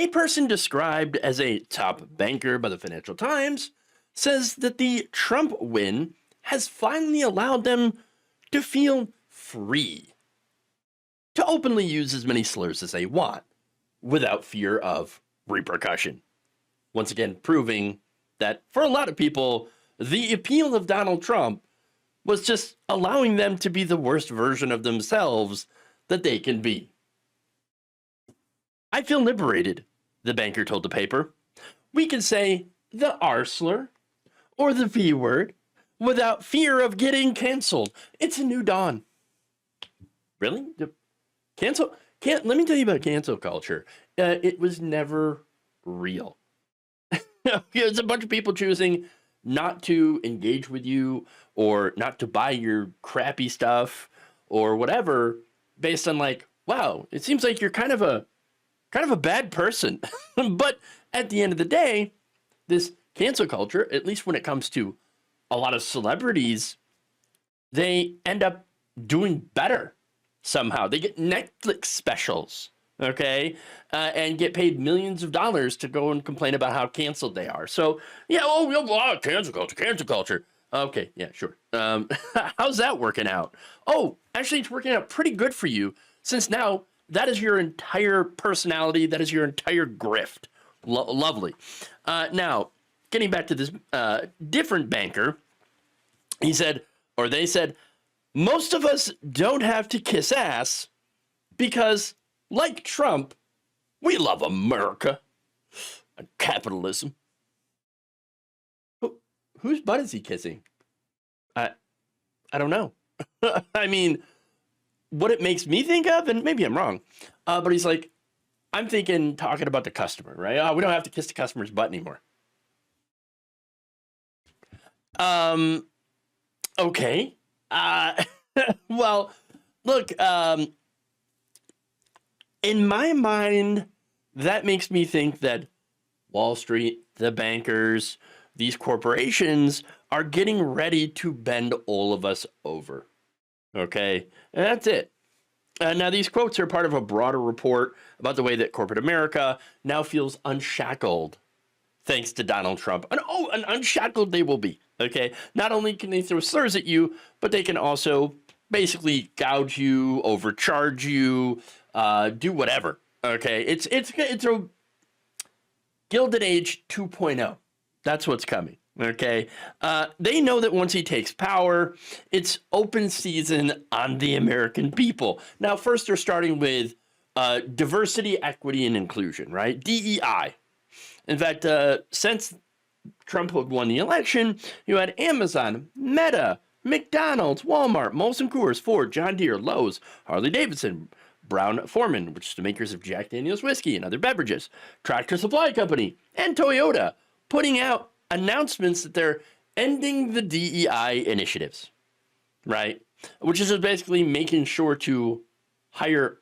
A person described as a top banker by the Financial Times says that the Trump win has finally allowed them to feel free to openly use as many slurs as they want without fear of repercussion. Once again, proving that for a lot of people, the appeal of Donald Trump was just allowing them to be the worst version of themselves that they can be. I feel liberated, the banker told the paper. We can say the R slur or the V word without fear of getting canceled. It's a new dawn. Really? Cancel? Let me tell you about cancel culture. It was never real. It's a bunch of people choosing not to engage with you or not to buy your crappy stuff or whatever based on like, wow, it seems like you're kind of a bad person. But at the end of the day, this cancel culture, at least when it comes to a lot of celebrities, they end up doing better somehow. They get Netflix specials, okay, and get paid millions of dollars to go and complain about how canceled they are. So, yeah, cancel culture. Okay, yeah, sure. How's that working out? Oh, actually, it's working out pretty good for you, since now that is your entire personality. That is your entire grift. Lovely. Now, getting back to this different banker, he said, or they said, most of us don't have to kiss ass because, like Trump, we love America and capitalism. Whose butt is he kissing? I don't know. I mean, what it makes me think of, and maybe I'm wrong, but he's like, I'm thinking talking about the customer, right? Oh, we don't have to kiss the customer's butt anymore. Okay. Well, look, in my mind, that makes me think that Wall Street, the bankers, these corporations are getting ready to bend all of us over. Okay, and that's it. Now, these quotes are part of a broader report about the way that corporate America now feels unshackled thanks to Donald Trump. And unshackled they will be, okay? Not only can they throw slurs at you, but they can also basically gouge you, overcharge you, do whatever, okay? It's a Gilded Age 2.0. That's what's coming, okay? They know that once he takes power, it's open season on the American people. Now, first they're starting with diversity, equity, and inclusion, right? DEI. In fact, since Trump had won the election, you had Amazon, Meta, McDonald's, Walmart, Molson Coors, Ford, John Deere, Lowe's, Harley-Davidson, Brown-Forman, which is the makers of Jack Daniel's whiskey and other beverages, Tractor Supply Company, and Toyota, putting out announcements that they're ending the DEI initiatives, right? Which is basically making sure to hire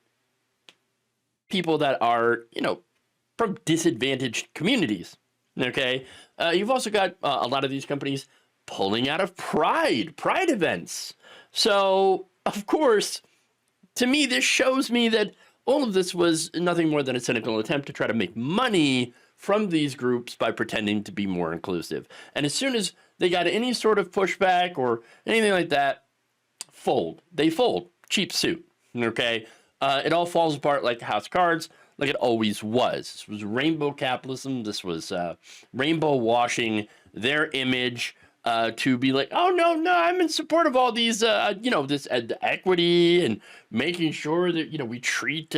people that are, from disadvantaged communities, okay? You've also got a lot of these companies pulling out of pride events. So, of course, to me, this shows me that all of this was nothing more than a cynical attempt to try to make money from these groups by pretending to be more inclusive. And as soon as they got any sort of pushback or anything like that, they fold. Cheap suit, okay? It all falls apart like a house of cards, like it always was. This was rainbow capitalism. This was rainbow washing their image to be like, oh, no, I'm in support of all these, this equity and making sure that, we treat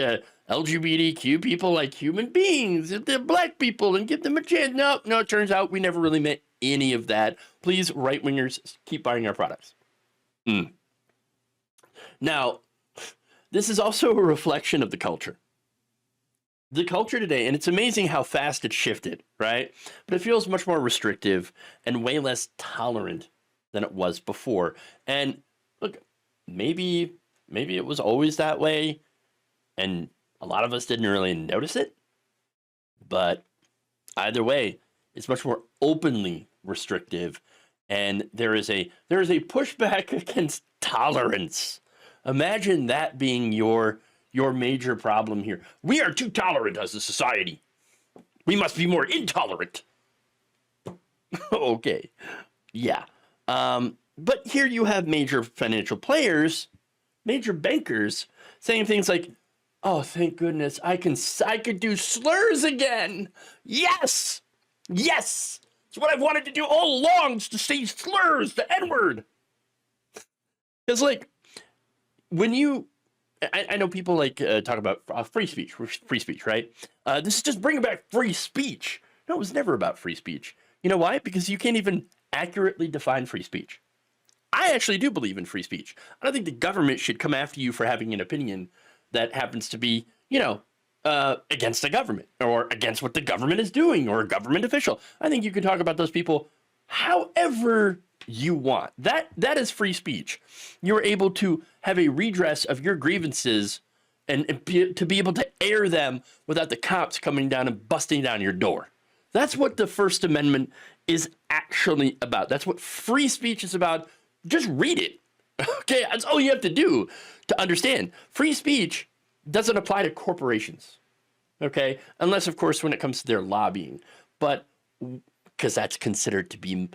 LGBTQ people like human beings, they're black people, and give them a chance. No, it turns out we never really meant any of that. Please, right-wingers, keep buying our products. Now, this is also a reflection of the culture. The culture today, and it's amazing how fast it shifted, right? But it feels much more restrictive and way less tolerant than it was before. And look, maybe it was always that way, and a lot of us didn't really notice it. But either way, it's much more openly restrictive, and there is a pushback against tolerance. Imagine that being your major problem here. We are too tolerant as a society. We must be more intolerant. Okay. Yeah. But here you have major financial players, major bankers saying things like, "Oh, thank goodness, I could do slurs again. Yes, yes, it's what I've wanted to do all along, is to say slurs, the N-word." Because like when I know people like talk about free speech, right? This is just bringing back free speech. No, it was never about free speech. You know why? Because you can't even accurately define free speech. I actually do believe in free speech. I don't think the government should come after you for having an opinion that happens to be, against the government or against what the government is doing or a government official. I think you can talk about those people however you want. That is free speech. You're able to have a redress of your grievances and to be able to air them without the cops coming down and busting down your door. That's what the First Amendment is actually about. That's what free speech is about. Just read it. Okay, that's all you have to do to understand. Free speech doesn't apply to corporations. Okay, unless of course when it comes to their lobbying, but because that's considered to be,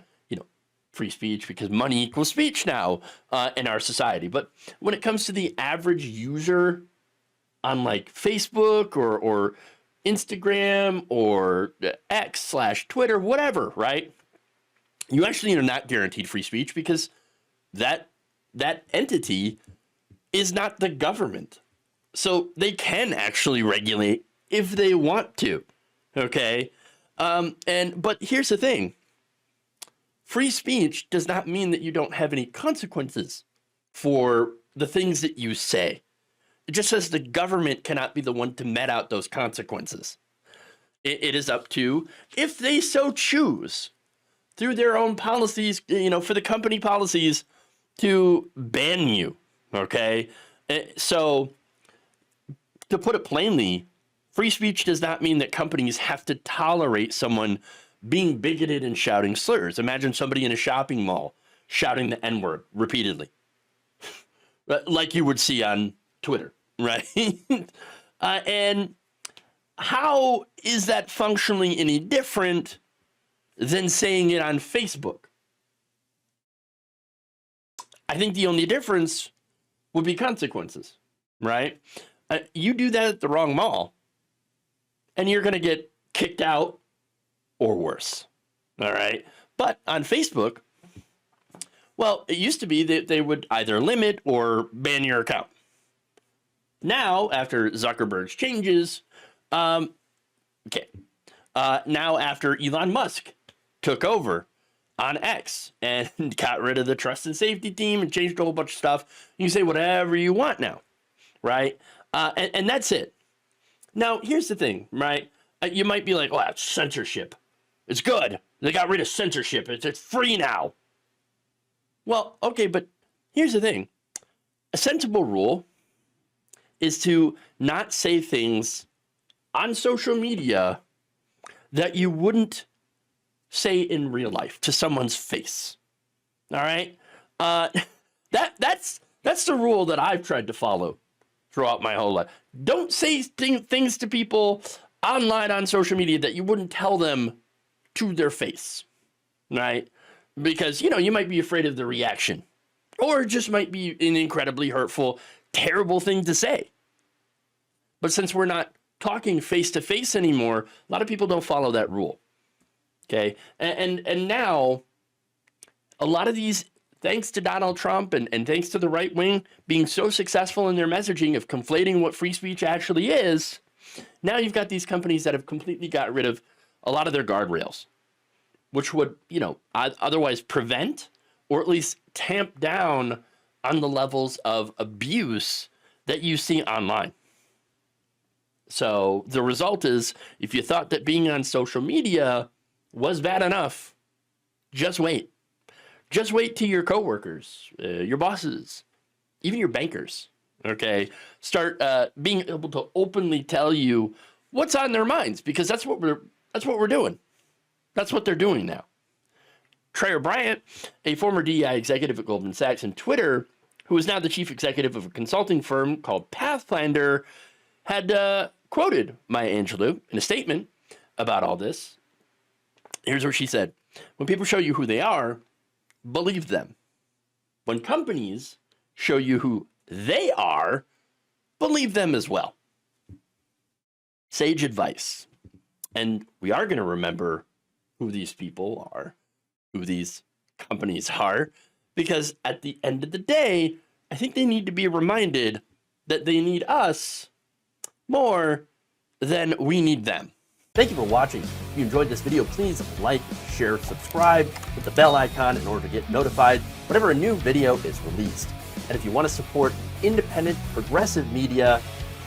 free speech because money equals speech now in our society. But when it comes to the average user on like Facebook or Instagram or X/Twitter, whatever, right? You actually are not guaranteed free speech because that entity is not the government. So they can actually regulate if they want to. Okay. But here's the thing. Free speech does not mean that you don't have any consequences for the things that you say. It just says the government cannot be the one to met out those consequences. It is up to, if they so choose, through their own policies, for the company policies, to ban you. Okay? So, to put it plainly, free speech does not mean that companies have to tolerate someone being bigoted and shouting slurs. Imagine somebody in a shopping mall shouting the N-word repeatedly, like you would see on Twitter, right? And how is that functionally any different than saying it on Facebook? I think the only difference would be consequences, right? You do that at the wrong mall, and you're going to get kicked out or worse, all right? But on Facebook, well, it used to be that they would either limit or ban your account. Now, after Zuckerberg's changes, now after Elon Musk took over on X and got rid of the trust and safety team and changed a whole bunch of stuff, you can say whatever you want now, right? And that's it. Now, here's the thing, right? You might be like, well, that's censorship. It's good. They got rid of censorship. It's free now. Well, okay, but here's the thing. A sensible rule is to not say things on social media that you wouldn't say in real life to someone's face. All right? That's the rule that I've tried to follow throughout my whole life. Don't say things to people online on social media that you wouldn't tell them to their face, right? Because, you might be afraid of the reaction, or it just might be an incredibly hurtful, terrible thing to say. But since we're not talking face to face anymore, a lot of people don't follow that rule. Okay. And now a lot of these, thanks to Donald Trump and thanks to the right wing being so successful in their messaging of conflating what free speech actually is, now you've got these companies that have completely got rid of a lot of their guardrails, which would, otherwise prevent or at least tamp down on the levels of abuse that you see online. So the result is, if you thought that being on social media was bad enough, just wait. Just wait till your coworkers, your bosses, even your bankers, okay, start being able to openly tell you what's on their minds, because that's what we're doing. That's what they're doing now. Trayer Bryant, a former DEI executive at Goldman Sachs and Twitter, who is now the chief executive of a consulting firm called Pathfinder, had quoted Maya Angelou in a statement about all this. Here's what she said. When people show you who they are, believe them. When companies show you who they are, believe them as well. Sage advice. And we are going to remember who these people are, who these companies are, because at the end of the day, I think they need to be reminded that they need us more than we need them. Thank you for watching. If you enjoyed this video, please like, share, subscribe, hit the bell icon in order to get notified whenever a new video is released. And if you want to support independent, progressive media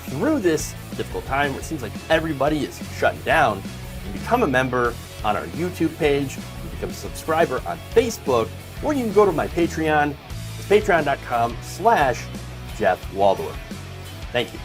through this difficult time where it seems like everybody is shutting down, you can become a member on our YouTube page, you can become a subscriber on Facebook, or you can go to my Patreon. It's patreon.com/Jeff Waldorf. Thank you.